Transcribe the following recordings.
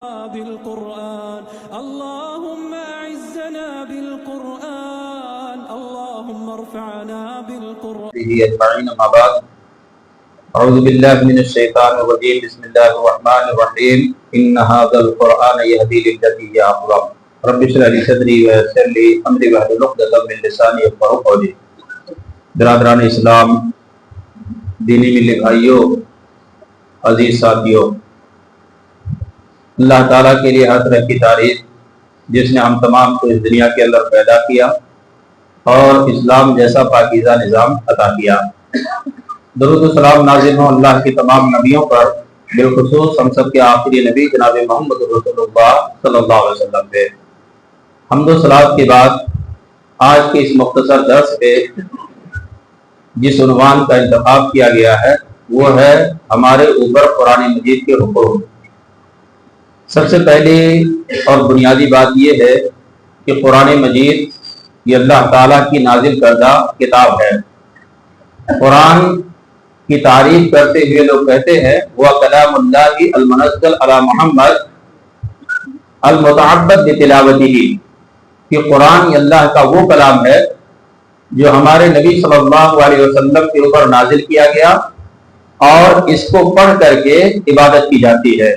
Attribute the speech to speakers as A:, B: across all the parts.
A: بالقرآن اللهم أعزنا بالقرآن اللهم ارفعنا بالقرآن
B: أجمعين. أما بعد، أعوذ بالله من الشيطان الرجيم. بسم الله الرحمن الرحيم. إن هذا القرآن يهدي للتي هي أقوم. رب اشرح لي صدري ويسر لي أمري واحلل عقدة من لساني يفقهوا قولي. برادران اسلام، دینی ملی بھائیوں، عزیز ساتھیوں، اللہ تعالیٰ کے لیے ہر طرح کی تعریف جس نے ہم تمام کو اس دنیا کے اندر پیدا کیا اور اسلام جیسا پاکیزہ نظام عطا کیا. درود و سلام نازل ہوں اللہ کی تمام نبیوں پر، بالخصوص ہم سب کے آخری نبی جناب محمد رسول اللہ صلی اللہ علیہ وسلم پہ. حمد و صلوات کے بعد آج کے اس مختصر درس پہ جس عنوان کا انتخاب کیا گیا ہے وہ ہے ہمارے اوپر قرآن مجید کے حقوق. سب سے پہلی اور بنیادی بات یہ ہے کہ قرآن مجید یہ اللہ تعالیٰ کی نازل کردہ کتاب ہے. قرآن کی تعریف کرتے ہوئے لوگ کہتے ہیں وہ کلام اللہ المنزل علی محمد المتعبد بتلاوتہ، کہ قرآن اللہ کا وہ کلام ہے جو ہمارے نبی صلی اللہ علیہ وسلم کے اوپر نازل کیا گیا اور اس کو پڑھ کر کے عبادت کی جاتی ہے،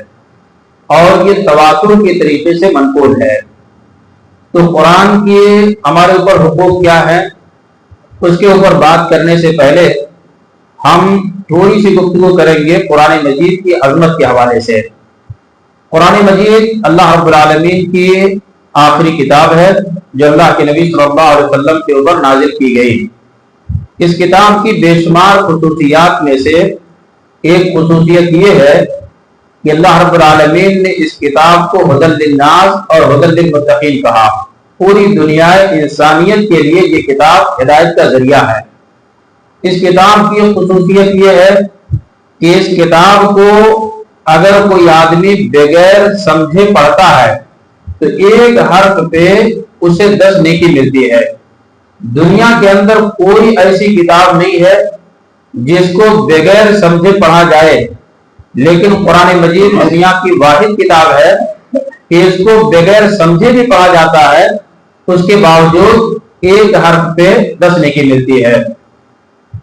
B: اور یہ تواتر کے طریقے سے منقول ہے. تو قرآن کے ہمارے اوپر حقوق کیا ہے اس کے اوپر بات کرنے سے پہلے ہم تھوڑی سی گفتگو کریں گے قرآن مجید کی عظمت کے حوالے سے. قرآن مجید اللہ رب العالمین کی آخری کتاب ہے جو اللہ کے نبی صلی اللہ علیہ وسلم کے اوپر نازل کی گئی. اس کتاب کی بے شمار خصوصیات میں سے ایک خصوصیت یہ ہے کہ اللہ رب العالمین نے اس کتاب کو ہدی للناس اور ہدی للمتقین کہا. پوری دنیا انسانیت کے لیے یہ کتاب ہدایت کا ذریعہ ہے. اس کتاب کی خصوصیت یہ ہے کہ اس کتاب کو اگر کوئی آدمی بغیر سمجھے پڑھتا ہے تو ایک حرف پہ اسے 10 نیکی ملتی ہے. دنیا کے اندر کوئی ایسی کتاب نہیں ہے جس کو بغیر سمجھے پڑھا جائے، لیکن قرآن مجید دنیا کی واحد کتاب ہے کہ اس کو بغیر سمجھے بھی پڑھا جاتا ہے، اس کے باوجود ایک حرف پہ 10 نیکی ملتی ہے.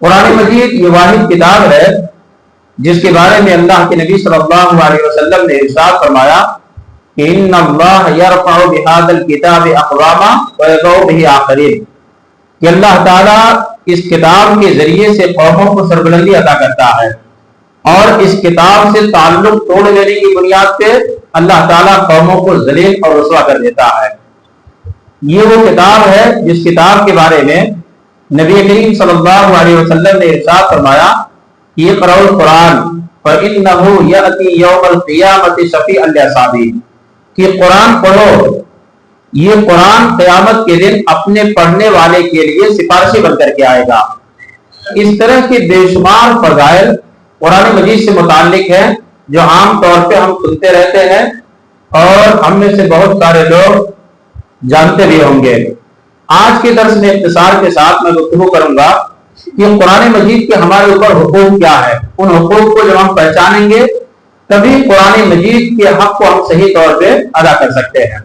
B: قرآن مجید یہ واحد کتاب ہے جس کے بارے میں اللہ کے نبی صلی اللہ علیہ وسلم نے ارشاد فرمایا کہ ان اللہ یرفع بہذا الکتاب اقواما ویضع بہ آخرین، کہ اللہ تعالیٰ اس کتاب کے ذریعے سے قوموں کو سربلندی عطا کرتا ہے، اور اس کتاب سے تعلق توڑ لینے کی بنیاد پہ اللہ تعالیٰ قوموں کو ذلیل اور رسوا کر دیتا ہے. یہ وہ کتاب ہے جس کتاب کے بارے میں نبی کریم صلی اللہ علیہ وسلم نے ارشاد فرمایا کہ اقرؤوا القرآن فإنہ یأتی یوم القیامۃ شفیعا لأصحابہ، کہ قرآن پڑھو، یہ قرآن قیامت کے دن اپنے پڑھنے والے کے لیے سفارشی بن کر کے آئے گا. اس طرح کے بے شمار فضائل قرآن مجید سے متعلق ہے جو عام طور پہ ہم سنتے رہتے ہیں اور ہم میں سے بہت سارے لوگ جانتے بھی ہوں گے. آج کے درس میں اختصار کے ساتھ میں گفتگو کروں گا کہ قرآن مجید کے ہمارے اوپر حقوق کیا ہے. ان حقوق کو جب ہم پہچانیں گے تبھی قرآن مجید کے حق کو ہم صحیح طور پہ ادا کر سکتے ہیں.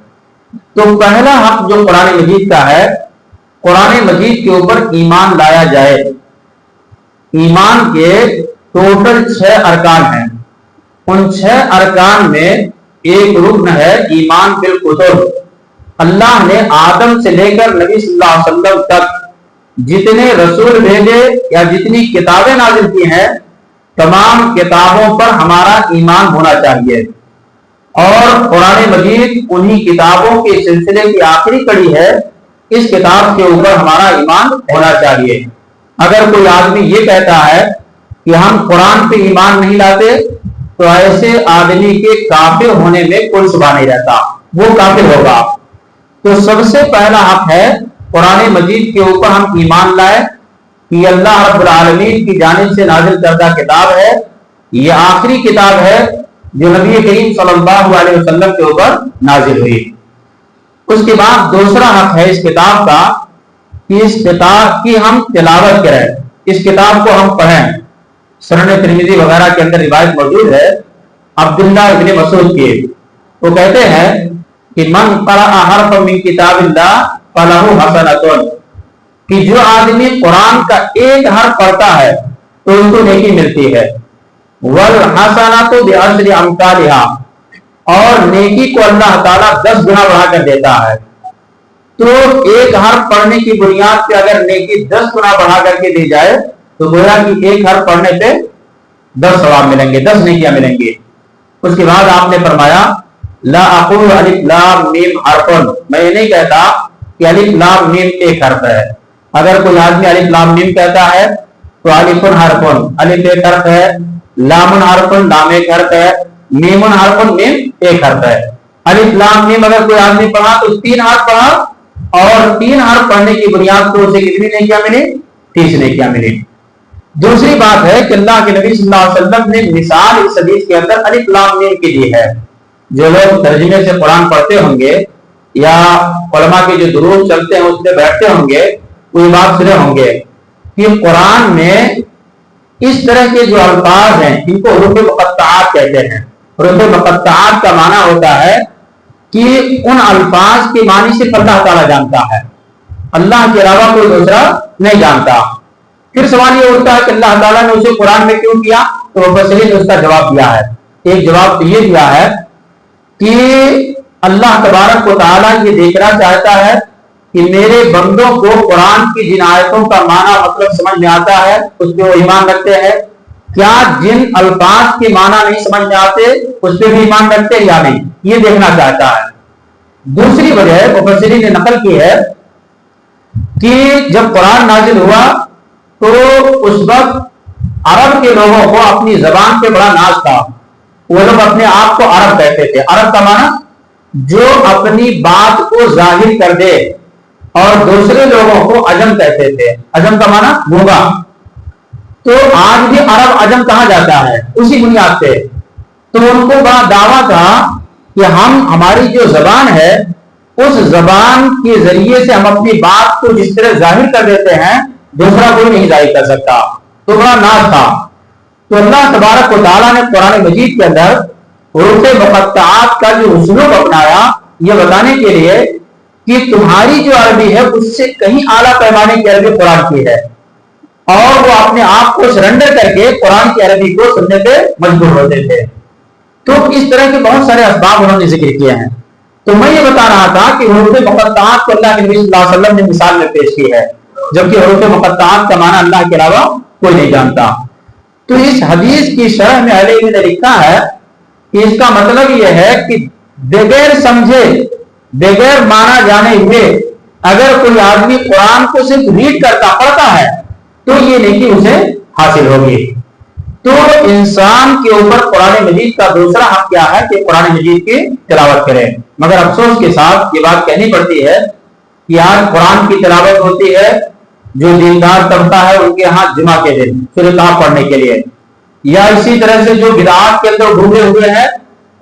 B: تو پہلا حق جو قرآن مجید کا ہے، قرآن مجید کے اوپر ایمان لایا جائے. ایمان کے ٹوٹل 6 ارکان ہیں. ان 6 ارکان میں ایک رکن ہے ایمان بالکتب. اللہ نے آدم سے لے کر نبی صلی اللہ علیہ وسلم تک جتنے رسول بھیجے یا جتنی کتابیں نازل کی ہیں تمام کتابوں پر ہمارا ایمان ہونا چاہیے، اور قرآن مجید انہی کتابوں کے سلسلے کی آخری کڑی ہے. اس کتاب کے اوپر ہمارا ایمان ہونا چاہیے. اگر کوئی آدمی یہ کہتا ہے کہ ہم قرآن پہ ایمان نہیں لاتے تو ایسے آدمی کے کافر ہونے میں کوئی شبہ نہیں رہتا، وہ کافر ہوگا. تو سب سے پہلا حق ہے قرآن مجید کے اوپر ہم ایمان لائے کہ یہ اللہ رب العالمین کی جانب سے نازل کردہ کتاب ہے، یہ آخری کتاب ہے جو نبی کریم صلی اللہ علیہ وسلم کے اوپر نازل ہوئی. اس کے بعد دوسرا حق ہے اس کتاب کا کہ اس کتاب کی ہم تلاوت کریں، اس کتاب کو ہم پڑھیں. سنن ترمذی وغیرہ کے اندر روایت موجود ہے عبداللہ ابن مسعود کی، وہ کہتے ہیں کہ من قرأ حرفا من کتاب اللہ فلہ حسنۃ، کہ جو آدمی قرآن کا ایک حرف پڑھتا ہے تو اس کو نیکی ملتی ہے، والحسنۃ بعشر امثالها، اور نیکی کو اللہ تعالیٰ 10 گنا بڑھا کر دیتا ہے۔ تو ایک حرف پڑھنے کی بنیاد پہ اگر نیکی 10 گنا بڑھا کر کے دی جائے تو گویا کہ ایک حرف پڑھنے پہ 10 ثواب ملیں گے، 10 نیکیاں ملیں گی۔ اس کے بعد آپ نے فرمایا لا اقول الف لام میم حرف، میں یہ نہیں کہتا کہ الف لام میم ایک حرف ہے۔ اگر کوئی آدمی الف لام میم کہتا ہے تو الف حرف، الف ایک حرف ہے، لام حرف، لام ایک حرف ہے، میم حرف، میم ایک حرف ہے۔ الف لام میم اگر کوئی آدمی پڑھا تو 3 حرف پڑھا، اور 3 حرف پڑھنے کی بنیاد پر اسے کتنی نیکیاں ملی؟ 30 نیکیاں ملی۔ دوسری بات ہے کہ اللہ کے نبی صلی اللہ علیہ وسلم نے مثال اس حدیث کے اندر الف لام میم کی دی ہے۔ جو لوگ ترجمے سے قرآن پڑھتے ہوں گے یا علماء کے جو دروس چلتے ہیں اس میں بیٹھتے ہوں گے، وہ بات سنے ہوں گے کہ قرآن میں اس طرح کے جو الفاظ ہیں ان کو حروف مقطعات کہتے ہیں۔ حروف مقطعات کا معنی ہوتا ہے کہ ان الفاظ کے معنی صرف اللہ تعالیٰ جانتا ہے، اللہ کے علاوہ کوئی دوسرا نہیں جانتا۔ پھر سوال یہ اٹھتا ہے کہ اللہ تعالیٰ نے اسے قرآن میں کیوں کیا؟ تو مفسرین نے اس کا جواب دیا ہے۔ ایک جواب تو یہ دیا ہے کہ اللہ تبارک و تعالیٰ یہ دیکھنا چاہتا ہے کہ میرے بندوں کو قرآن کی جن آیتوں کا معنی مطلب سمجھ میں آتا ہے اس پہ وہ ایمان رکھتے ہیں، کیا جن الفاظ کے معنی نہیں سمجھ میں آتے اس پہ بھی ایمان رکھتے یا نہیں، یہ دیکھنا چاہتا ہے۔ دوسری وجہ مفسرین نے نقل کی ہے کہ جب قرآن نازل ہوا تو اس وقت عرب کے لوگوں کو اپنی زبان پہ بڑا ناز تھا، وہ لوگ اپنے آپ کو عرب کہتے تھے۔ عرب کا معنی جو اپنی بات کو ظاہر کر دے، اور دوسرے لوگوں کو عجم کہتے تھے۔ عجم کا معنی گونگا۔ تو آج بھی عرب عجم کہا جاتا ہے اسی بنیاد پہ۔ تو ان کو بڑا دعویٰ تھا کہ ہماری جو زبان ہے اس زبان کے ذریعے سے ہم اپنی بات کو جس طرح ظاہر کر دیتے ہیں دوسرا کوئی نہیں ظاہر کر سکتا۔ تو بڑا ناز تھا۔ تو اللہ تبارک و تعالیٰ نے قرآن مجید کے اندر حروف مقطعات کا جو اسلوب اپنایا یہ بتانے کے لیے کہ تمہاری جو عربی ہے اس سے کہیں اعلیٰ پیمانے کی عربی قرآن کی ہے، اور وہ اپنے آپ کو سرنڈر کر کے قرآن کی عربی کو سننے پہ مجبور ہوتے تھے۔ تو اس طرح کے بہت سارے اسباب انہوں نے ذکر کیے ہیں۔ تو میں یہ بتا رہا تھا کہ حروف مقطعات کو اللہ کے نبی صلی اللہ علیہ وسلم نے مثال میں پیش کی ہے، جبکہ حروف مقطعات کا معنی اللہ کے علاوہ کوئی نہیں جانتا۔ تو اس حدیث کی شرح میں اہل علم نے لکھا ہے کہ اس کا مطلب یہ ہے کہ بغیر سمجھے بغیر مانا جانے ہوئے اگر کوئی آدمی قرآن کو صرف ریڈ کرتا پڑھتا ہے تو یہ نیکی اسے حاصل ہوگی۔ تو انسان کے اوپر قرآن مجید کا دوسرا حق کیا ہے کہ قرآن مجید کی تلاوت کرے۔ مگر افسوس کے ساتھ یہ بات کہنی پڑتی ہے کہ آج قرآن کی تلاوت ہوتی ہے جو دیندار طبقہ ہے ان کے ہاں جمعہ کے دن سورۃ طه پڑھنے کے لیے، یا اسی طرح سے جو بدعات کے اندر ڈوبے ہوئے ہیں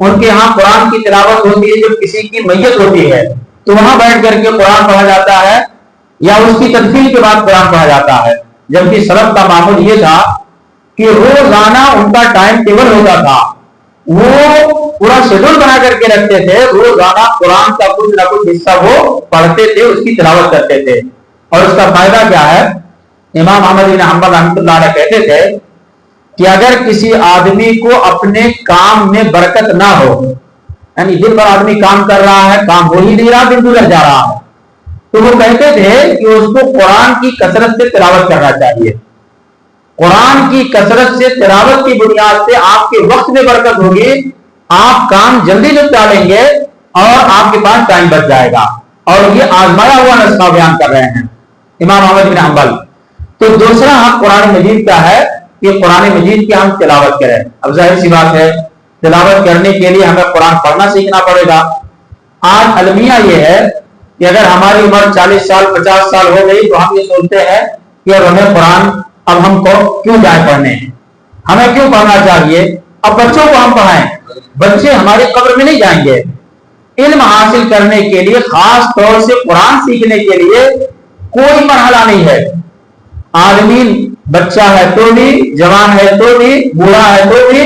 B: ان کے ہاں قرآن کی تلاوت ہوتی ہے جب کسی کی میت ہوتی ہے تو وہاں بیٹھ کر کے قرآن پڑھا جاتا ہے، یا اس کی تدفین کے بعد قرآن پڑھا جاتا ہے۔ جبکہ سلف کا معمول یہ تھا کہ روزانہ ان کا ٹائم ٹیبل ہوتا تھا، وہ پورا شیڈول بنا کر کے رکھتے تھے، روزانہ قرآن کا کچھ نہ کچھ حصہ وہ پڑھتے تھے، اس کی تلاوت کرتے تھے۔ اور اس کا فائدہ کیا ہے؟ امام احمد بن حنبل رحمۃ اللہ علیہ کہتے تھے کہ اگر کسی آدمی کو اپنے کام میں برکت نہ ہو، یعنی دن بھر آدمی کام کر رہا ہے، کام ہو ہی نہیں رہا، دن گزر جا رہا ہے، تو وہ کہتے تھے کہ اس کو قرآن کی کثرت سے تلاوت کرنا چاہیے۔ قرآن کی کثرت سے تلاوت کی بنیاد سے آپ کے وقت میں برکت ہوگی، آپ کام جلدی نپٹا لیں گے اور آپ کے پاس ٹائم بچ جائے گا۔ اور یہ آزمایا ہوا نسخہ بیان کر رہے ہیں امام احمد بن حنبل۔ تو دوسرا حق قرآن مجید کا ہے کہ قرآن مجید کی ہم تلاوت کریں۔ اب ظاہر سی بات ہے تلاوت کرنے کے لیے ہمیں قرآن پڑھنا سیکھنا پڑے گا۔ آج المیہ یہ ہے کہ اگر ہماری عمر 40 سال 50 سال ہو گئی تو ہم یہ سوچتے ہیں کہ اب ہمیں قرآن اب ہم کو کیوں جائیں پڑھنے، ہمیں کیوں پڑھنا چاہیے، اب بچوں کو ہم پڑھائیں۔ بچے ہماری قبر میں نہیں جائیں گے۔ علم حاصل کرنے کے لیے خاص طور سے قرآن سیکھنے کے لیے کوئی مرحلہ نہیں ہے۔ آدمی بچہ ہے تو بھی، جوان ہے تو بھی، بوڑھا ہے تو بھی،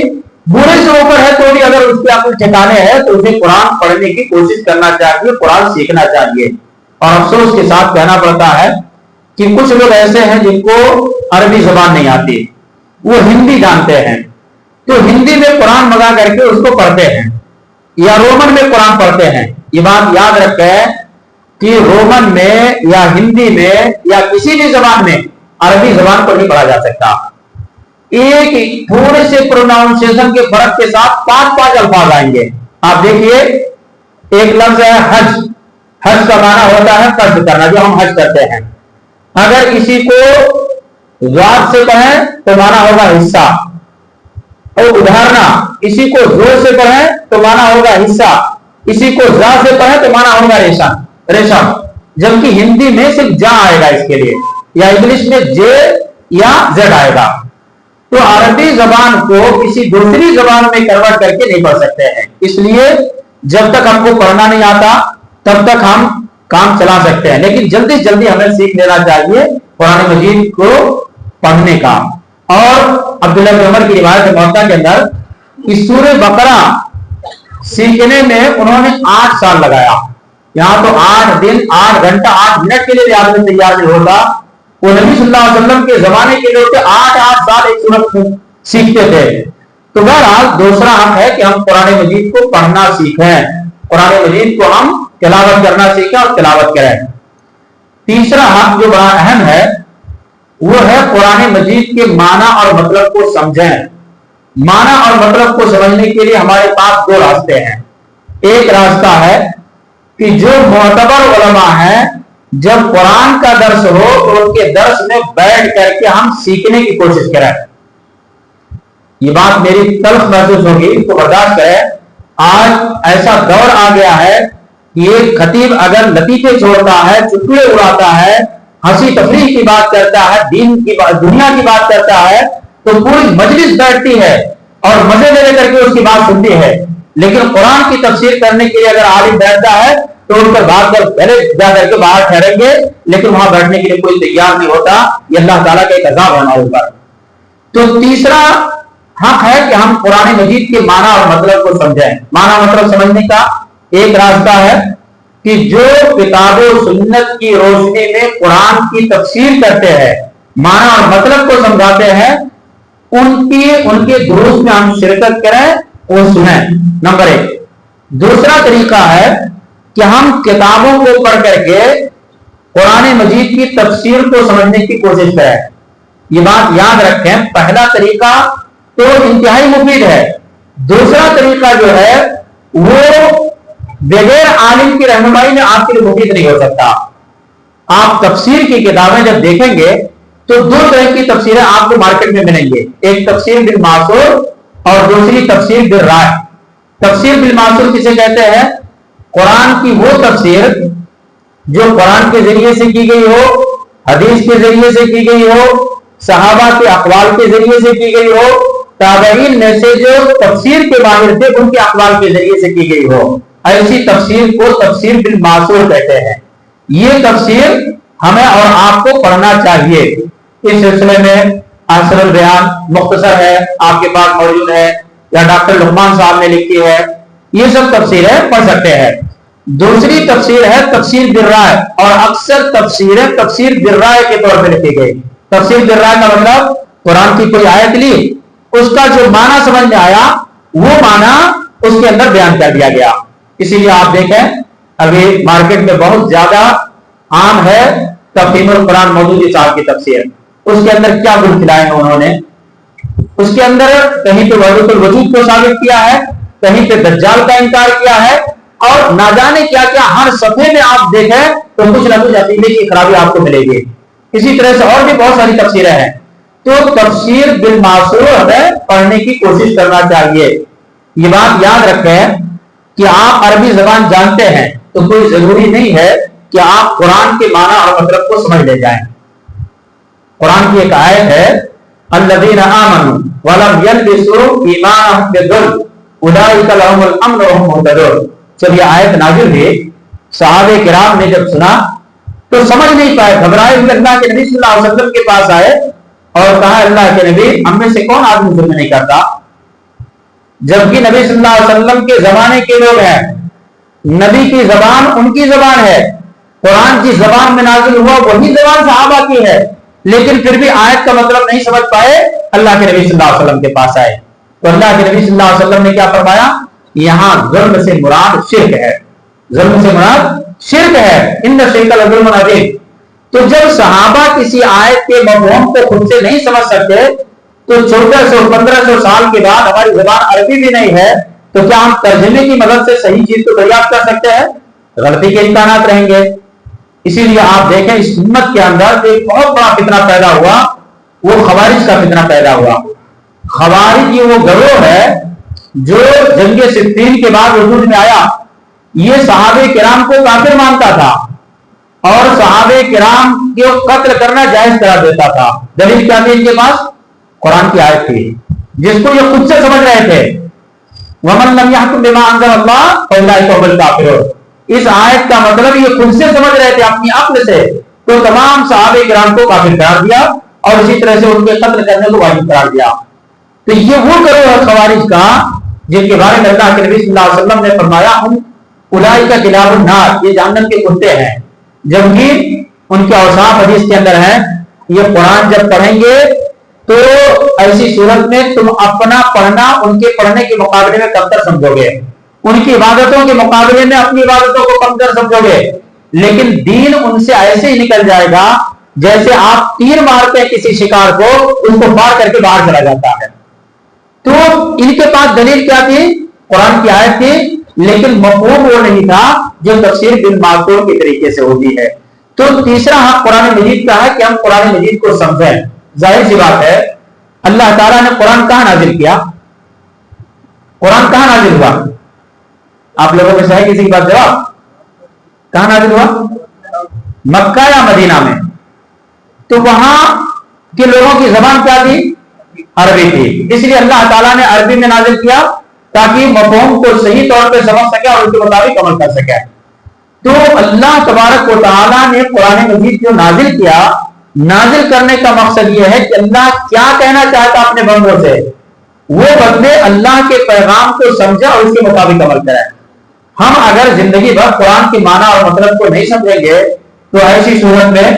B: بوڑھے سے اوپر ہے تو بھی اگر اس کے عقل ٹھکانے ہے تو اسے قرآن پڑھنے کی کوشش کرنا چاہیے، قرآن سیکھنا چاہیے۔ اور افسوس کے ساتھ کہنا پڑتا ہے کہ کچھ لوگ ایسے ہیں جن کو عربی زبان نہیں آتی، وہ ہندی جانتے ہیں، تو ہندی میں قرآن منگا کر کے اس کو پڑھتے ہیں یا رومن میں قرآن پڑھتے ہیں۔ یہ بات یاد رکھیں کہ رومن میں یا ہندی میں یا کسی بھی زبان میں عربی زبان کو نہیں پڑھا جا سکتا۔ ایک تھوڑے سے پروناؤنسیشن کے فرق کے ساتھ 5 الفاظ آئیں گے۔ آپ دیکھیے، ایک لفظ ہے حج، حج کا معنی ہوتا ہے قصد کرنا، جو ہم حج کرتے ہیں۔ اگر کسی کو ذات سے پڑھیں تو معنی ہوگا حصہ، اور ادھارنا اسی کو زور سے پڑھیں تو معنی ہوگا حصہ، اسی کو زا سے پڑھیں تو معنی ہوگا ریشم، جبکہ ہندی میں صرف جا آئے گا اس کے لیے، یا انگلش میں جے یا زیڈ آئے گا۔ تو عربی زبان کو کسی دوسری زبان میں کنورٹ کر کے نہیں پڑھ سکتے ہیں۔ اس لیے جب تک ہم کو پڑھنا نہیں آتا تب تک ہم کام چلا سکتے ہیں، لیکن جلدی جلدی ہمیں سیکھ لینا چاہیے قرآن مجید کو پڑھنے کا۔ اور عبداللہ بن عمر کی روایت موطا کے اندر اس سورہ بقرہ سیکھنے میں انہوں نے 8 سال لگایا۔ یہاں تو 8 دن 8 گھنٹہ 8 منٹ کے لیے بھی آدمی تیار نہیں ہوتا، وہ نبی صلی اللہ علیہ وسلم کے زمانے کے لوگ 8 سال ایک سورت سیکھتے تھے۔ تو بہرحال دوسرا حق ہے کہ ہم قرآن مجید کو پڑھنا سیکھیں، قرآن مجید کو ہم تلاوت کرنا سیکھیں اور تلاوت کریں۔ تیسرا حق جو بڑا اہم ہے وہ ہے قرآن مجید کے معنی اور مطلب کو سمجھیں۔ معنی اور مطلب کو سمجھنے کے لیے ہمارے پاس 2 راستے ہیں۔ ایک راستہ ہے کہ جو معتبر علماء ہیں جب قرآن کا درس ہو تو ان کے درس میں بیٹھ کر کے ہم سیکھنے کی کوشش کریں۔ یہ بات میری تلخ محسوس ہوگی تو برداشت کریں، آج ایسا دور آ گیا ہے کہ ایک خطیب اگر لطیفے چھوڑتا ہے، چٹکلے اڑاتا ہے، ہنسی تفریح کی بات کرتا ہے، دین کی دنیا کی بات کرتا ہے تو پوری مجلس بیٹھتی ہے اور مزے لے کر کے اس کی بات سنتی ہے، لیکن قرآن کی تفسیر کرنے کے لیے اگر عالم بیٹھتا ہے تو ان پر بات کر پہلے جا کر کے باہر ٹھہریں گے، لیکن وہاں بیٹھنے کے لیے کوئی تیار نہیں ہوتا۔ یہ اللہ تعالیٰ کا ایک عذاب ہے ہمارے اوپر۔ تو تیسرا حق ہے کہ ہم قرآن مجید کے معنی اور مطلب کو سمجھیں۔ معنی مطلب سمجھنے کا ایک راستہ ہے کہ جو کتاب و سنت کی روشنی میں قرآن کی تفسیر کرتے ہیں، معنی اور مطلب کو سمجھاتے ہیں، ان کے دروس میں ہم شرکت کریں، وہ سنیں، نمبر 1۔ دوسرا طریقہ ہے کہ ہم کتابوں کو پڑھ کر کے قرآن مجید کی تفسیر کو سمجھنے کی کوشش کریں۔ یہ بات یاد رکھیں، پہلا طریقہ تو انتہائی مفید ہے، دوسرا طریقہ جو ہے وہ بغیر عالم کی رہنمائی میں آپ کے لیے مفید نہیں ہو سکتا۔ آپ تفسیر کی کتابیں جب دیکھیں گے تو 2 طرح کی تفسیریں آپ کو مارکیٹ میں ملیں گے، ایک تفسیر بالمعصور اور دوسری تفسیر بالرائے۔ تفسیر بالمعصور کسے کہتے ہیں؟ قرآن کی وہ تفسیر جو قرآن کے ذریعے سے کی گئی ہو، حدیث کے ذریعے سے کی گئی ہو، صحابہ کے اقوال کے ذریعے سے کی گئی ہو، تابعین میں سے جو تفسیر کے ماہر تھے ان کے اقوال کے ذریعے سے کی گئی ہو، ایسی تفسیر کو تفسیر بالمعصور کہتے ہیں۔ یہ تفسیر ہمیں اور آپ کو پڑھنا چاہیے۔ اس سلسلے میں احسن البیان مختصر ہے، آپ کے پاس موجود ہے، یا ڈاکٹر لقمان صاحب نے لکھی ہے، یہ سب تفسیریں پڑھ سکتے ہیں۔ دوسری تفسیر ہے تفسیر بالرائے، اور اکثر تفسیریں تفسیر بالرائے کے طور پہ لکھی گئی۔ تفسیر بالرائے کا مطلب قرآن کی کوئی آیت لی، اس کا جو معنی سمجھ میں آیا وہ معنی اس کے اندر بیان کر دیا گیا۔ اسی لیے آپ دیکھیں ابھی مارکیٹ میں بہت زیادہ عام ہے تفہیم القرآن مودودی صاحب کی تفسیر۔ اس کے اندر کیا گل کھلائے ہیں انہوں نے، اس کے اندر کہیں پہ وحدت الوجود کو ثابت کیا ہے، کہیں پہ دجال کا انکار کیا ہے، اور نہ جانے کیا کیا۔ ہر صفحے میں آپ دیکھیں تو کچھ نہ کچھ عقیدے کی خرابی آپ کو ملے گی۔ اسی طرح سے اور بھی بہت ساری تفسیریں ہیں۔ تو تفسیر بالمعصور ہمیں پڑھنے کی کوشش کرنا چاہیے۔ یہ بات یاد رکھیں کہ آپ عربی زبان جانتے ہیں تو کوئی ضروری نہیں ہے کہ آپ قرآن کے معنی اور مطلب کو سمجھ لے جائیں۔ قرآن کی ایک آیت ہے الذین آمنوا ولم یلبسوا ایمانهم بظلم اولئک لهم الامن وهم مهتدون۔ جب یہ آیت نازل ہوئی صحابہ کرام نے جب سنا تو سمجھ نہیں پائے، گھبرائے ہوئے اللہ کے نبی صلی اللہ علیہ وسلم کے پاس آئے اور کہا اللہ کے نبی ہم میں سے کون آدمی ظلم نہیں کرتا؟ جبکہ نبی صلی اللہ علیہ وسلم کے زمانے کے لوگ ہیں، نبی کی زبان ان کی زبان ہے، قرآن کی زبان میں نازل ہوا وہی زبان صحابہ کی ہے، لیکن پھر بھی آیت کا مطلب نہیں سمجھ پائے، اللہ کے نبی صلی اللہ علیہ وسلم کے پاس آئے تو اللہ کے نبی صلی اللہ علیہ وسلم نے کیا فرمایا؟ یہاں ظلم سے مراد شرک ہے، ظلم سے مراد شرک ہے، ان الشرک لظلم عظیم۔ تو جب صحابہ کسی آیت کے مفہوم کو خود سے نہیں سمجھ سکتے تو 1400-1500 سال کے بعد ہماری زبان عربی بھی نہیں ہے تو کیا ہم ترجمے کی مدد سے صحیح چیز کو دریافت کر سکتے ہیں؟ غلطی کے امکانات رہیں گے۔ اسی لیے آپ دیکھیں اس امت کے اندر ایک بہت بڑا فتنہ پیدا ہوا، وہ خوارج کا فتنہ پیدا ہوا۔ خوارج یہ وہ گروہ ہے جو جنگ صفین کے بعد وجود میں آیا، یہ صحابہ کرام کو کافر مانتا تھا اور صحابہ کرام کو قتل کرنا جائز قرار دیتا تھا۔ دلیل کیا تھی ان کے پاس؟ قرآن کی آیت تھی جس کو یہ خود سے سمجھ رہے تھے، وَمَن لَمْ يَحْكُم بِمَا أَنزَلَ اللَّهُ فَأُولَٰئِكَ هُمُ الْكَافِرُونَ۔ اس آیت کا مطلب یہ خود سے سمجھ رہے تھے اپنی عقل سے، تو تمام صحابہ کرام کو کافر قرار دیا اور اسی طرح سے ان کے قتل کرنے کو واجب قرار دیا۔ تو یہ وہ گروہ ہے خوارج کا جن کے بارے میں اللہ کے نبی صلی اللہ علیہ وسلم نے فرمایا ہم اولئک کلاب النار، یہ جہنم کے کتے ہیں، جبکہ ان کے اوصاف حدیث کے اندر ہیں۔ یہ قرآن جب پڑھیں گے تو ایسی صورت میں تم اپنا پڑھنا ان کے پڑھنے کے مقابلے میں کمتر سمجھو گے، ان کی عبادتوں کے مقابلے میں اپنی عبادتوں کو کمتر سمجھو گے، لیکن دین ان سے ایسے ہی نکل جائے گا جیسے آپ تیر مارتے ہیں کسی شکار کو، اس کو پار کر کے باہر چلا جاتا ہے۔ تو ان کے پاس دلیل کیا تھی؟ قرآن کی آیت تھی، لیکن مفہوم وہ نہیں تھا جو تفسیر بالمعقول کے طریقے سے ہوتی ہے۔ تو تیسرا حق قرآن مجید کا ہے کہ ہم قرآن مجید کو سمجھیں۔ ظاہر سی بات ہے اللہ تعالیٰ نے قرآن کہاں نازل کیا؟ قرآن کہاں نازل ہوا؟ آپ لوگوں میں سے ہے کسی کی بات جواب؟ کہاں نازل ہوا؟ مکہ یا مدینہ میں؟ تو وہاں کے لوگوں کی زبان کیا تھی؟ عربی تھی، اس لیے اللہ تعالیٰ نے عربی میں نازل کیا تاکہ مفہوم کو صحیح طور پہ سمجھ سکے اور ان کے مطابق عمل کر سکے۔ تو اللہ تبارک و تعالیٰ نے قرآن مجید جو نازل کیا، نازل کرنے کا مقصد یہ ہے کہ اللہ کیا کہنا چاہتا اپنے بندوں سے، وہ بندے اللہ کے پیغام کو سمجھے اور اس کے مطابق عمل کریں۔ ہم اگر زندگی بھر قرآن کی معنی اور مطلب کو نہیں سمجھیں گے تو ایسی صورت میں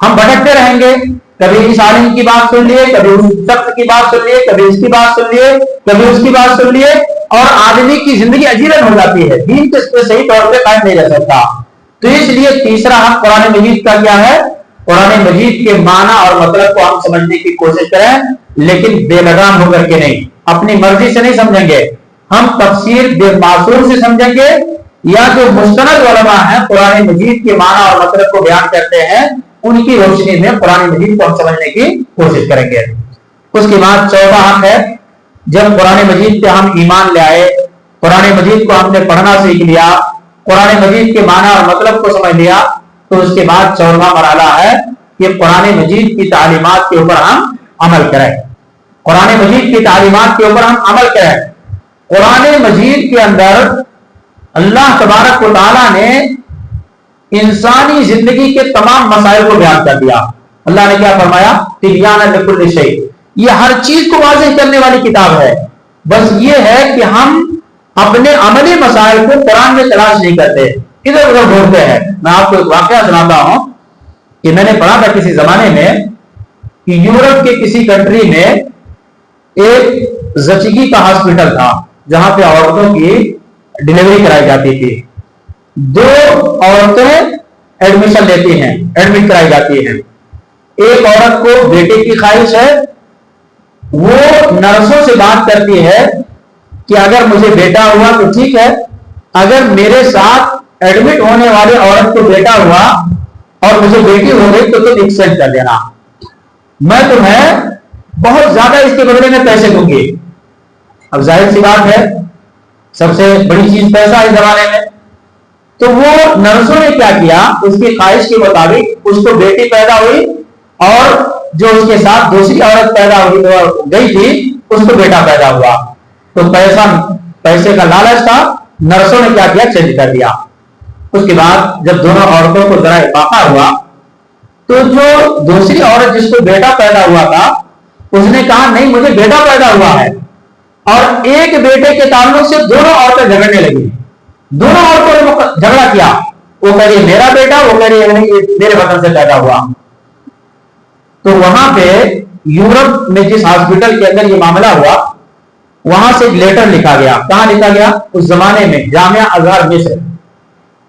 B: ہم بھٹکتے رہیں گے، کبھی اس عالم کی بات سن لیے، کبھی اس شخص کی بات سن لیے، کبھی اس کی بات سن لیے، کبھی اس کی بات سن لیے، اور آدمی کی زندگی عجیبن ہو جاتی ہے، دین اس پہ صحیح طور پہ قائم نہیں رہ سکتا۔ تو اس لیے تیسرا حق قرآن مجید کا کیا ہے؟ قرآن مجید کے معنی اور مطلب کو ہم سمجھنے کی کوشش کریں، لیکن بے لگام ہو کر کے نہیں، اپنی مرضی سے نہیں سمجھیں گے، ہم تفسیر بالمعصور سے سمجھیں گے، یا جو مستند علماء ہیں قرآن مجید کے معنی اور مطلب کو بیان کرتے ہیں ان کی روشنی میں قرآن مجید کو ہم سمجھنے کی کوشش کریں گے۔ اس کے بعد چوتھا حق ہے جب قرآن مجید پہ ہم ایمان لے آئے، قرآن مجید کو ہم نے پڑھنا سیکھ لیا، قرآن مجید کے معنی اور مطلب کو سمجھ لیا، تو اس کے بعد چوتھا مرحلہ ہے کہ قرآن مجید کی تعلیمات کے اوپر ہم عمل کریں۔ قرآن مجید کی تعلیمات کے اوپر ہم عمل کریں۔ قرآن مجید کے اندر اللہ تبارک و تعالیٰ نے انسانی زندگی کے تمام مسائل کو بیان کر دیا۔ اللہ نے کیا فرمایا؟ تبیان لکل شیء، یہ ہر چیز کو واضح کرنے والی کتاب ہے، بس یہ ہے کہ ہم اپنے عملی مسائل کو قرآن میں تلاش نہیں کرتے، ادھر ادھر ڈھونڈتے ہیں۔ میں آپ کو ایک واقعہ سناتا ہوں کہ میں نے پڑھا تھا کسی زمانے میں کہ یورپ کے کسی کنٹری میں ایک زچگی کا ہاسپٹل تھا جہاں پہ عورتوں کی ڈلیوری کرائی جاتی تھی۔ دو عورتیں ایڈمیشن لیتی ہیں، ایڈمٹ کرائی جاتی ہیں۔ ایک عورت کو بیٹے کی خواہش ہے، وہ نرسوں سے بات کرتی ہے کہ اگر مجھے بیٹا ہوا تو ٹھیک ہے، اگر میرے ساتھ ایڈمٹ ہونے والے عورت کو بیٹا ہوا اور مجھے بیٹی ہو گئی تو تم ایکسچینج کر دینا، میں تمہیں بہت زیادہ اس کے بدلے میں پیسے دوں گی۔ اب ظاہر سی بات ہے سب سے بڑی چیز پیسہ اس زمانے میں، تو وہ نرسوں نے کیا کیا، اس کی خواہش کے مطابق اس کو بیٹی پیدا ہوئی اور جو اس کے ساتھ دوسری عورت پیدا گئی تھی اس کو بیٹا پیدا ہوا، تو پیسے کا لالچ تھا، نرسوں نے کیا کیا، چینج کر دیا۔ اس کے بعد جب دونوں عورتوں کو ذرا افاقہ ہوا تو جو دوسری عورت جس کو بیٹا پیدا ہوا تھا اس نے کہا نہیں مجھے بیٹا پیدا ہوا ہے، اور ایک بیٹے کے تعلق سے دونوں عورتیں جھگڑنے لگی. دونوں عورتوں نے جھگڑا کیا. وہ کہہ رہی میرا بیٹا, وہ کہہ رہی نہیں میرے وطن سے پیدا ہوا. تو وہاں پہ یورپ میں جس ہاسپٹل کے اندر یہ معاملہ ہوا, وہاں سے ایک لیٹر لکھا گیا. کہاں لکھا گیا؟ اس زمانے میں جامعہ ازہر مصر,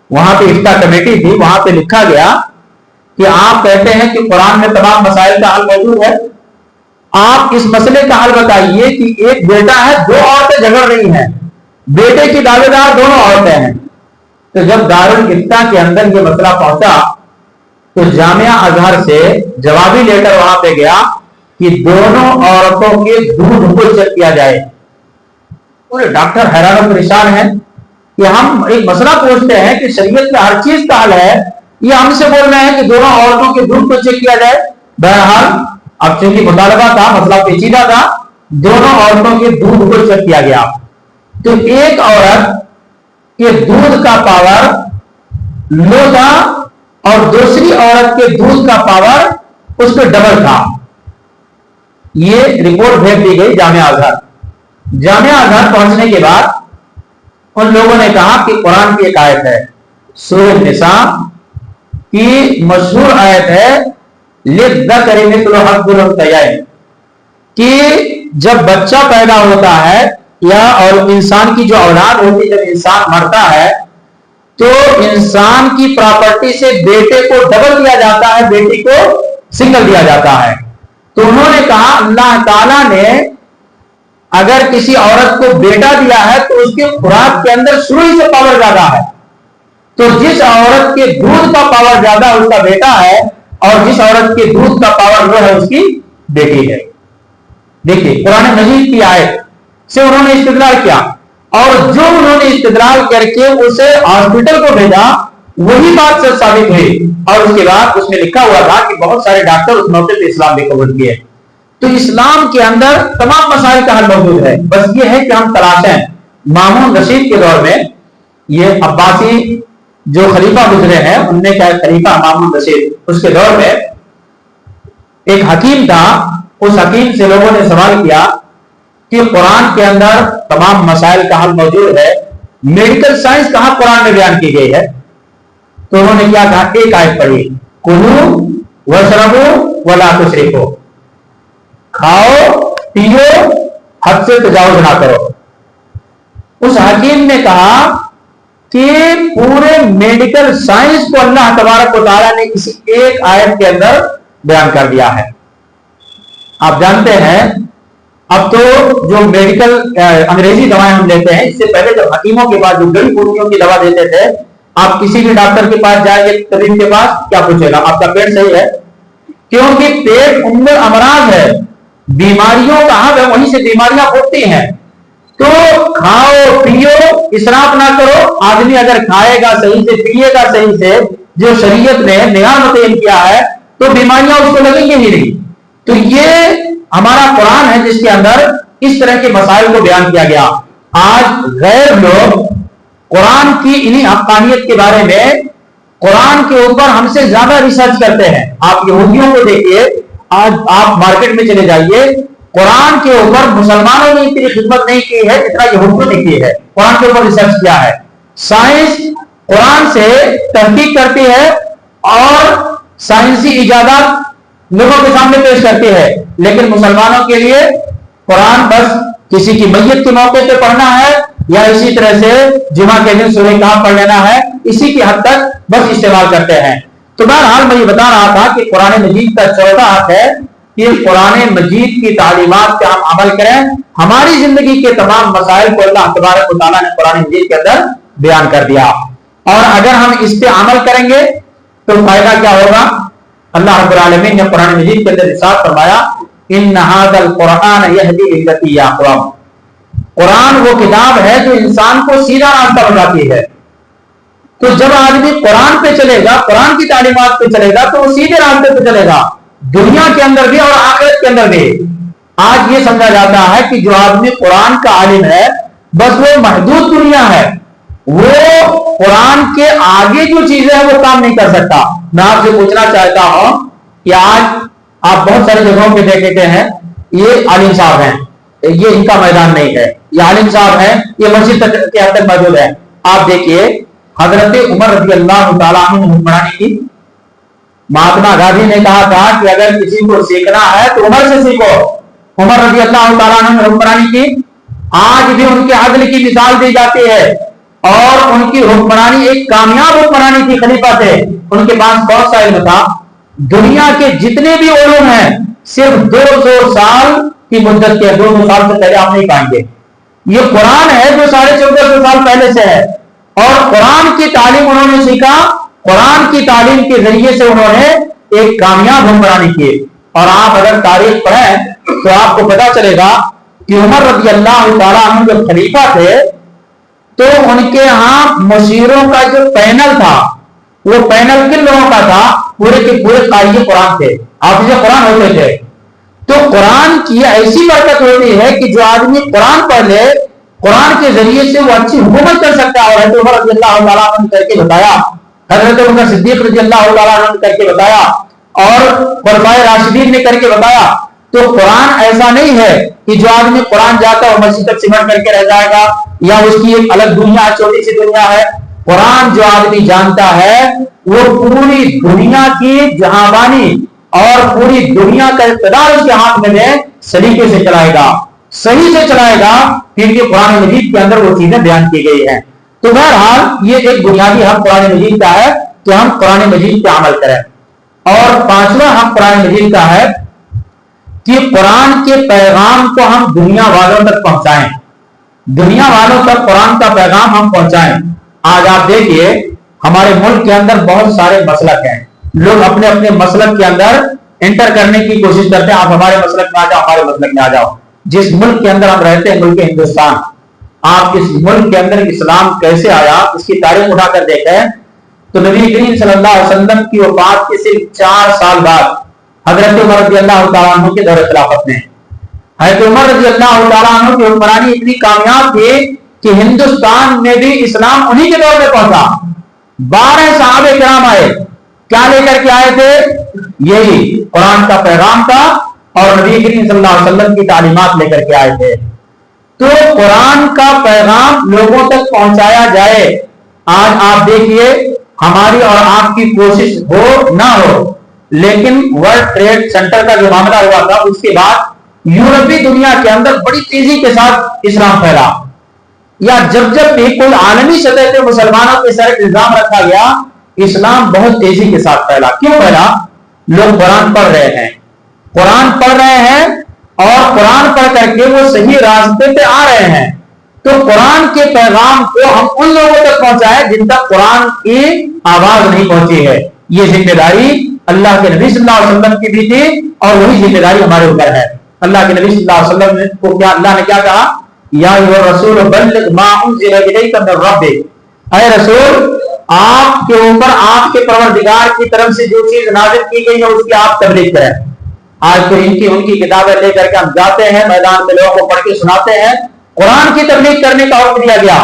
B: وہاں پہ افتاء کمیٹی تھی, وہاں پہ لکھا گیا کہ آپ کہتے ہیں کہ قرآن میں تمام مسائل کا حل موجود ہے, آپ اس مسئلے کا حل بتائیے کہ ایک بیٹا ہے, دو عورتیں جھگڑ رہی ہیں, بیٹے کی دعوے دار دونوں عورتیں ہیں. تو جب دارالفتہ کے اندر یہ مسئلہ پہنچا تو جامعہ ازہر سے جوابی لیٹر وہاں پہ گیا کہ دونوں عورتوں کے دودھ کو چیک کیا جائے. پورے ڈاکٹر حیران و پریشان ہیں کہ ہم ایک مسئلہ پوچھتے ہیں کہ شریعت میں ہر چیز کا حل ہے, یہ ہم سے بول رہے ہیں کہ دونوں عورتوں کے دودھ کو چیک کیا جائے. بہرحال اب چونکہ مطالبہ تھا, مسئلہ پیچیدہ تھا, دونوں عورتوں کے دودھ کو چیک کیا گیا. تو ایک عورت کے دودھ کا پاور لو تھا اور دوسری عورت کے دودھ کا پاور اس پہ ڈبل تھا. یہ رپورٹ بھیج دی گئی جامعہ ازہر. جامعہ ازہر پہنچنے کے بعد ان لوگوں نے کہا کہ قرآن کی ایک آیت ہے, سورہ النساء کی مشہور آیت ہے للذکر مثل حظ الانثیین, کہ جب بچہ پیدا ہوتا ہے یا اور انسان کی جو اولاد ہوتی ہے, جب انسان مرتا ہے تو انسان کی پراپرٹی سے بیٹے کو ڈبل دیا جاتا ہے, بیٹی کو سنگل دیا جاتا ہے. تو انہوں نے کہا اللہ تعالیٰ نے اگر کسی عورت کو بیٹا دیا ہے تو اس کے خوراک کے اندر شروع ہی سے پاور زیادہ ہے, تو جس عورت کے دودھ کا پاور زیادہ اس کا بیٹا ہے اور جس عورت کے دودھ کا پاور وہ ہے اس کی بیٹی ہے. دیکھیے قرآن مجید کی آیت سے انہوں نے استدلال کیا, اور جو انہوں نے استدلال کر کے اسے ہاسپٹل کو بھیجا وہی بات سچ ثابت ہوئی. اور اس کے بعد اس میں لکھا ہوا تھا کہ بہت سارے ڈاکٹر اس موقع پہ اسلام بھی قبول کیے. تو اسلام کے اندر تمام مسائل کا حل موجود ہے, بس یہ ہے کہ ہم تلاشیں. مامون رشید کے دور میں, یہ عباسی جو خلیفہ گزرے ہیں ان نے کہا خلیفہ مامون رشید, اس کے دور میں ایک حکیم تھا. اس حکیم سے لوگوں نے سوال کیا کہ قرآن کے اندر تمام مسائل کا حل موجود ہے, میڈیکل سائنس کہاں قرآن میں بیان کی گئی ہے؟ تو انہوں نے کیا کہا, ایک آیت پڑھی, کلوا واشربوا ولا تسرفوا, کھاؤ پیو حد سے تجاوز نہ کرو. اس حکیم نے کہا کہ پورے میڈیکل سائنس کو اللہ تبارک و تعالیٰ نے کسی ایک آیت کے اندر بیان کر دیا ہے. آپ جانتے ہیں اب تو جو میڈیکل انگریزی دوائیں ہم لیتے ہیں, اس سے پہلے جب حکیموں کے پاس جو گڑی بوٹیوں کی دوا دیتے تھے, آپ کسی بھی ڈاکٹر کے پاس جائیں گے طبیب کے پاس, کیا پوچھے گا آپ کا پیٹ صحیح ہے, کیونکہ پیٹ ام الامراض ہے, بیماریوں کا حب ہے, وہیں سے بیماریاں پھوٹتی ہیں. تو کھاؤ پیو اسراف نہ کرو. آدمی اگر کھائے گا صحیح سے, پیے گا صحیح سے, جو شریعت نے نظام متعین کیا ہے, تو بیماریاں اس کو لگیں گی ہی نہیں. تو یہ ہمارا قرآن ہے جس کے اندر اس طرح کے مسائل کو بیان کیا گیا. آج غیر لوگ قرآن کی انہی حقانیت کے بارے میں قرآن کے اوپر ہم سے زیادہ ریسرچ کرتے ہیں. آپ یہودیوں کو دیکھیے, آج آپ مارکیٹ میں چلے جائیے, قرآن کے اوپر مسلمانوں نے اتنی خدمت نہیں کی ہے جتنا یہودیوں نے کی ہے. قرآن کے اوپر ریسرچ کیا ہے, سائنس قرآن سے تحقیق کرتی ہے اور سائنسی ایجادات لوگوں کے سامنے پیش کرتی ہے, لیکن مسلمانوں کے لیے قرآن بس کسی کی میت کے موقع پہ پڑھنا ہے یا اسی طرح سے جمعہ کے دن سورہ کہف پڑھ لینا ہے, اسی کی حد تک بس استعمال کرتے ہیں. تو بہرحال میں یہ بتا رہا تھا کہ قرآن مجید کا چوتھا حق ہے کہ قرآن مجید کی تعلیمات پہ ہم عمل کریں. ہماری زندگی کے تمام مسائل کو اللہ تبارک و تعالیٰ نے قرآن مجید کے اندر بیان کر دیا, اور اگر ہم اس پہ عمل کریں گے تو فائدہ کیا ہوگا؟ اللہ رب العالمین نے قرآن مجید کے اندر ارشاد فرمایا, ان ھذا القرآن یہدی للتی ہی اقوم. قرآن وہ کتاب ہے جو انسان کو سیدھا راستہ بتاتی ہے. تو جب آدمی قرآن پہ چلے گا, قرآن کی تعلیمات پہ چلے گا, تو وہ سیدھے راستے پہ چلے گا, دنیا کے اندر بھی اور آخرت کے اندر بھی. آج یہ سمجھا جاتا ہے کہ جو آدمی قرآن کا عالم ہے بس وہ محدود دنیا ہے, وہ قرآن کے آگے جو چیزیں ہیں وہ کام نہیں کر سکتا. میں آپ سے پوچھنا چاہتا ہوں کہ آج آپ بہت ساری جگہوں پہ دیکھتے ہیں یہ عالم صاحب ہیں, یہ ان کا میدان نہیں ہے. یہ عالم صاحب ہیں, یہ مسجد کے حد تک موجود ہے. آپ دیکھیے حضرت عمر رضی اللہ تعالیٰ عنہ نے حکمرانی کی. مہاتما گاندھی نے کہا تھا کہ اگر کسی کو سیکھنا ہے تو عمر سے سیکھو. عمر رضی اللہ تعالیٰ عنہ نے حکمرانی کی. آج بھی ان کے عدل کی مثال دی جاتی ہے اور ان کی حکمرانی ایک کامیاب حکمرانی تھی. خلیفہ تھے, ان کے پاس بہت سا علم تھا. دنیا کے جتنے بھی علوم ہیں صرف 200 سال کی مدت کے, 200 سال سے پہلے آپ نہیں پائیں گے. یہ قرآن ہے جو 1450 سال پہلے سے ہے, اور قرآن کی تعلیم انہوں نے سیکھا. قرآن کی تعلیم کے ذریعے سے انہوں نے ایک کامیاب حکمرانی کی. اور آپ اگر تاریخ پڑھیں تو آپ کو پتا چلے گا کہ عمر رضی اللہ تعالیٰ عنہ جو خلیفہ تھے تو ان کے ہاں مشیروں کا جو پینل تھا وہ پینل کن لوگوں کا تھا؟ پورے کے پورے قاری قرآن تھے, حافظ قرآن ہوتے تھے. تو قرآن کی ایسی برکت ہوتی ہے کہ جو آدمی قرآن پڑھ لے, قرآن کے ذریعے سے وہ اچھی حکومت کر سکتا ہے. اور حضرت عمر رضی اللہ تعالیٰ عنہ کر کے بتایا, حضرت عمر صدیق رضی اللہ تعالیٰ عنہ کر کے بتایا, اور خلفائے راشدین نے کر کے بتایا. تو قرآن ایسا نہیں ہے کہ جو آدمی قرآن جاتا ہے وہ مسجد تک سمٹ کر کے رہ جائے گا یا اس کی ایک الگ دنیا, چھوٹی سی دنیا ہے. قرآن جو آدمی جانتا ہے وہ پوری دنیا کی جہانبانی اور پوری دنیا کا اقتدار اس کے ہاتھ میں سلیقے سے چلائے گا, صحیح سے چلائے گا, کیونکہ قرآن مجید کے اندر وہ چیزیں بیان کی گئی ہیں. تو بہرحال یہ ایک بنیادی حق قرآن مجید کا ہے کہ ہم قرآن مجید پہ عمل کریں. اور پانچواں حق قرآن مجید کا ہے کہ قرآن کے پیغام کو ہم دنیا والوں تک پہنچائیں. دنیا والوں تک قرآن کا پیغام ہم پہنچائیں. آج آپ دیکھیے ہمارے ملک کے اندر بہت سارے مسلک ہیں, لوگ اپنے اپنے مسلک کے اندر انٹر کرنے کی کوشش کرتے ہیں. آپ ہمارے مسلک میں آ جاؤ, ہمارے مسلک میں آ جاؤ. جس ملک کے اندر ہم رہتے ہیں, ملک ہندوستان, آپ اس ملک کے اندر اسلام کیسے آیا اس کی تاریخ اٹھا کر دیکھیں تو نبی کریم صلی اللہ علیہ وسلم کی وفات کے صرف 4 سال بعد حضرت عمر رضی اللہ تعالیٰ عنہ کے دور خلافت میں حضرت عمر رضی اللہ تعالیٰ عنہ کی حکمرانی اتنی کامیاب تھی کہ ہندوستان میں بھی اسلام انہی کے دور میں پہنچا. 12 صحابہ کرام آئے, کیا لے کر کے آئے تھے؟ یہی قرآن کا پیغام تھا اور نبی کریم صلی اللہ علیہ وسلم کی تعلیمات لے کر کے آئے تھے. تو قرآن کا پیغام لوگوں تک پہنچایا جائے. آج آپ دیکھیے ہماری اور آپ کی کوشش ہو نہ ہو, لیکن ورلڈ ٹریڈ سینٹر کا جو معاملہ ہوا تھا اس کے بعد یورپی دنیا کے اندر بڑی تیزی کے ساتھ اسلام پھیلا, یا جب بھی کوئی عالمی سطح پہ مسلمانوں کے سر الزام رکھا گیا, اسلام بہت تیزی کے ساتھ پھیلا. کیوں پھیلا؟ لوگ قرآن پڑھ رہے ہیں, قرآن پڑھ رہے ہیں اور قرآن پڑھ کر کے وہ صحیح راستے پہ آ رہے ہیں. تو قرآن کے پیغام کو ہم ان لوگوں تک پہنچائیں جن تک قرآن کی آواز نہیں پہنچی ہے. یہ ذمہ داری اللہ کے نبی صلی اللہ علیہ وسلم کی بھی تھی اور وہی ذمہ داری ہمارے اوپر ہے. اللہ کے نبی صلی اللہ علیہ وسلم کو کیا اللہ نے کیا کہا؟ یا ایھا الرسول بلغ ما انزل الیک من ربک, اے رسول آپ کے اوپر آپ کے پروردگار کی طرف سے جو چیز نازل کی گئی ہے اس کی آپ تبلیغ کریں. آج تو ان کی کتابیں لے کر کے ہم جاتے ہیں میدان میں, لوگوں کو پڑھ کے سناتے ہیں. قرآن کی تبلیغ کرنے کا حکم دیا گیا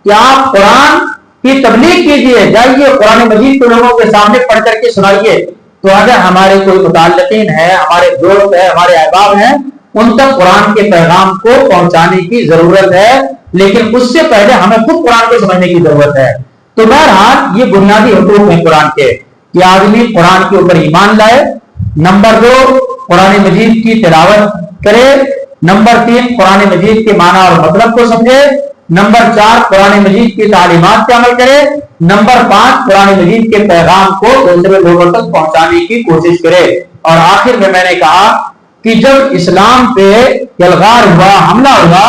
B: کہ آپ قرآن کی تبلیغ کیجئے, جائیے قرآن مجید کو لوگوں کے سامنے پڑھ کر کے سنائیے. تو اگر ہمارے کوئی متعلقین ہیں, ہمارے دوست ہیں, ہمارے احباب ہیں, ان تک قرآن کے پیغام کو پہنچانے کی ضرورت ہے, لیکن اس سے پہلے ہمیں خود قرآن کو سمجھنے کی ضرورت ہے. تو بہرحال یہ بنیادی حقوق ہیں قرآن کے کہ آدمی قرآن کے اوپر ایمان لائے. نمبر 2 قرآن مجید کی تلاوت کرے. نمبر 3 قرآن مجید کے معنی اور مطلب کو سمجھے. نمبر 4 قرآن مجید کی تعلیمات پہ عمل کرے. نمبر 5 قرآن مجید کے پیغام کو دوسرے لوگوں تک پہنچانے کی کوشش کرے. اور آخر میں نے کہا کہ جب اسلام پہ یلغار ہوا, حملہ ہوا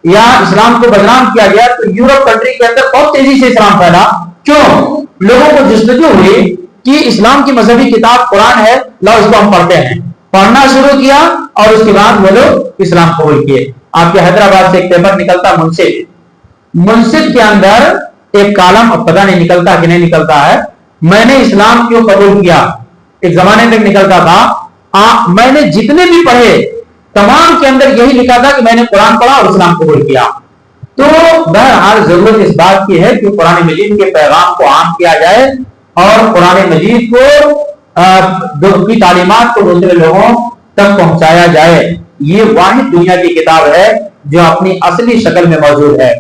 B: یا اسلام کو بدنام کیا گیا تو یورپ کنٹری کے اندر بہت تیزی سے اسلام پھیلا. کیوں؟ لوگوں کو جستجو ہوئی کہ اسلام کی مذہبی کتاب قرآن ہے, لو اس کو ہم پڑھتے ہیں. پڑھنا شروع کیا اور اس کے بعد وہ لوگ اسلام قبول کیے. آپ کے حیدرآباد سے ایک پیپر نکلتا منصف کے اندر ایک کالم, اب پتہ نہیں نکلتا کہ نہیں نکلتا ہے, میں نے اسلام کیوں قبول کیا. ایک زمانے تک نکلتا تھا. میں نے جتنے بھی پڑھے تمام کے اندر یہی لکھا تھا کہ میں نے قرآن پڑھا اور اسلام قبول کیا. تو بہرحال ضرورت اس بات کی ہے کہ قرآن مجید کے پیغام کو عام کیا جائے اور قرآن مجید کو کی تعلیمات کو دوسرے لوگوں تک پہنچایا جائے. یہ واحد دنیا کی کتاب ہے جو اپنی اصلی شکل میں موجود ہے.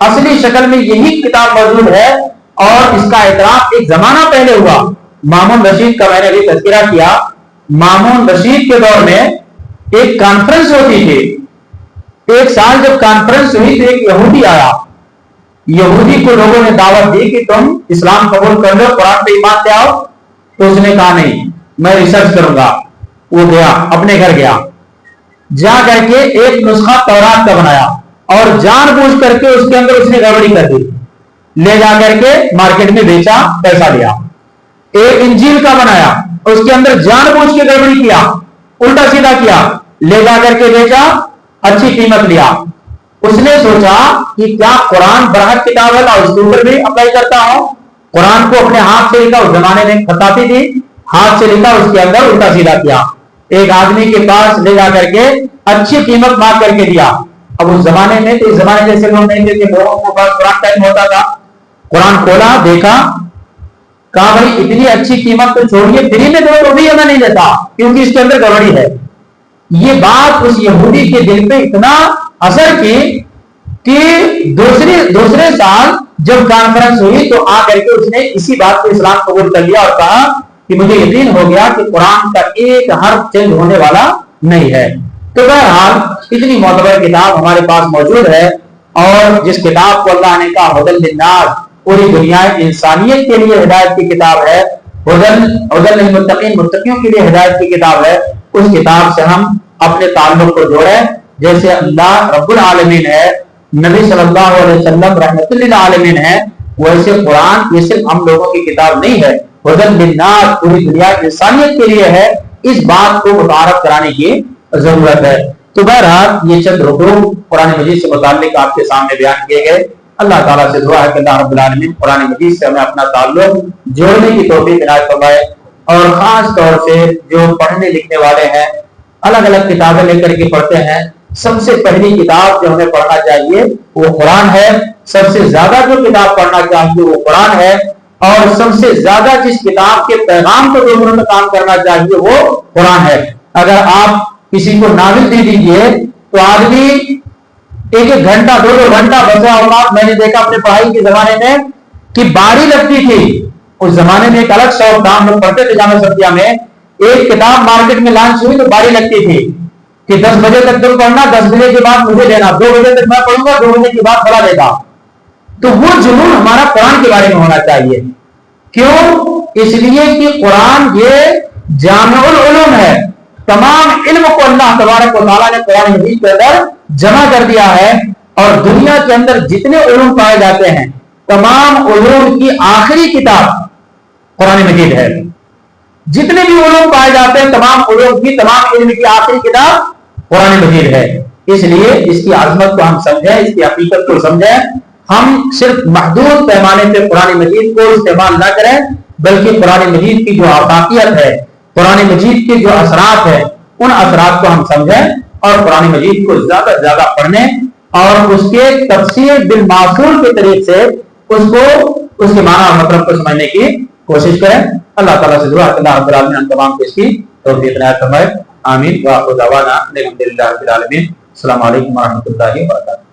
B: اصلی شکل میں یہی کتاب موجود ہے اور اس کا اعتراف ایک زمانہ پہلے ہوا. مامون رشید کا میں نے بھی تذکرہ کیا. مامون رشید کے دور میں ایک کانفرنس ہوتی تھی. ایک سال جب کانفرنس ہوئی تو ایک یہودی آیا. یہودی کو لوگوں نے دعوت دی کہ تم اسلام قبول کر لو, قرآن پہ ایمان لے آؤ. تو اس نے کہا نہیں, میں ریسرچ کروں گا. وہ گیا, اپنے گھر گیا, جا کر کے ایک نسخہ تورات کا بنایا اور جان بوجھ کر کے اس کے اندر اس نے گڑبڑی کر دی. لے جا کر کے مارکیٹ میں بیچا, پیسہ لیا. ایک انجیل کا بنایا, اس کے اندر جان بوجھ کے گڑبڑی کیا, الٹا سیدھا کیا, لے جا کر کے بیچا, اچھی قیمت لیا. اس نے سوچا کہ کیا قرآن برحق کتاب ہے, میں اس کے اوپر بھی اپلائی کرتا ہوں. قرآن کو اپنے ہاتھ سے لکھا, اس زمانے میں خطاطی تھی, ہاتھ سے لکھا, اس کے اندر الٹا سیدھا کیا. ایک آدمی کے پاس لے جا کر کے اچھی قیمت مانگ کر کے دیا. اب اس زمانے میں تو اس زمانے جیسے لوگ نہیں تھے کہ لوگوں کو پاس قرآن ٹائم ہوتا تھا. قرآن کھولا, دیکھا, کہا بھائی اتنی اچھی قیمت تو چھوڑیے, فری میں دو تو بھی ہمیں نہیں دیتا کیونکہ اس کے اندر گڑبڑی ہے. یہ بات اس یہودی کے دل پہ اتنا اثر کی کہ دوسرے سال جب کانفرنس ہوئی تو آ کر کے اس نے اسی بات کو اسلام قبول کر لیا اور کہا کہ مجھے یقین ہو گیا کہ قرآن کا ایک حرف چینج ہونے والا نہیں ہے. تو بہرحال اتنی معتبر کتاب ہمارے پاس موجود ہے, اور جس کتاب کو اللہ نے کہا ہدی للناس, پوری دنیا انسانیت کے لیے ہدایت کی کتاب ہے, ہدی للمتقین, متقیوں کے لیے ہدایت کی کتاب ہے. اس کتاب سے ہم اپنے تعلق کو جوڑیں. جیسے اللہ رب العالمین ہے, نبی صلی اللہ علیہ وسلم رحمت للعالمین ہے, ویسے قرآن یہ صرف ہم لوگوں کی کتاب نہیں ہے, ہدی للناس, پوری دنیا انسانیت کے لیے ہے. اس بات کو متعارف کرانے کی ضرورت ہے. تو بہرحال یہ چند رکوع قرآن مجید سے متعلق آپ کے سامنے بیان کیے گئے. اللہ تعالیٰ سے دعا ہے کہ اللہ رب العالمین قرآن مجید سے ہمیں اپنا تعلق جوڑنے کی توفیق عنایت فرمائے, اور خاص طور سے جو پڑھنے لکھنے والے ہیں, الگ الگ کتابیں لے کر کے پڑھتے ہیں, سب سے پہلی کتاب جو ہمیں پڑھنا چاہیے وہ قرآن ہے. سب سے زیادہ جو کتاب پڑھنا چاہیے وہ قرآن ہے, اور سب سے زیادہ جس کتاب کے پیغام کو دوسروں میں کام کرنا چاہیے وہ قرآن ہے. اگر آپ کسی کو ناول دے دیجیے تو آدمی ایک ایک گھنٹہ, دو گھنٹہ بچا اوقات, میں نے دیکھا اپنے پڑھائی کے زمانے میں کہ باری لگتی تھی. اس زمانے میں ایک الگ شوق تھا, ہم لوگ پڑھتے تھے جامعہ سبزیہ میں, ایک کتاب مارکیٹ میں لانچ ہوئی تو باری لگتی تھی کہ 10 بجے تک تم پڑھنا, 10 بجے کے بعد مجھے دینا, 2 بجے تک میں پڑھوں گا, 2 بجے کے بعد پڑھا دے گا. تو وہ جنون ہمارا قرآن کے بارے میں ہونا چاہیے. کیوں؟ اس لیے کہ قرآن یہ جامع العلوم ہے. تمام علم کو اللہ تبارک و تعالیٰ نے قرآن مجید کے اندر جمع کر دیا ہے, اور دنیا کے اندر جتنے علوم پائے جاتے ہیں تمام علوم کی آخری کتاب قرآن مجید ہے. جتنے بھی علوم پائے جاتے ہیں تمام علوم کی, تمام علم کی آخری کتاب قرآن مجید ہے. اس لیے اس کی عظمت کو ہم سمجھیں, اس کی حقیقت کو سمجھیں. ہم صرف محدود پیمانے پہ قرآن مجید کو استعمال نہ کریں, بلکہ قرآن مجید کی جو آفاقیت ہے, قرآن مجید کے جو اثرات ہیں, ان اثرات کو ہم سمجھیں اور قرآن مجید کو زیادہ سے زیادہ پڑھنے اور اس کے تفسیر بالمعصول کے طریقے سے اس کے معنی اور مطلب کو سمجھنے کی کوشش کریں. اللہ تعالیٰ سے دعا کہ اللہ رب العالمین ہم تمام کو اس کی توفیق عنایت فرمائے. آمین. وآخر دعوانا الحمد للہ رب العالمین. السلام علیکم ورحمۃ اللہ وبرکاتہ.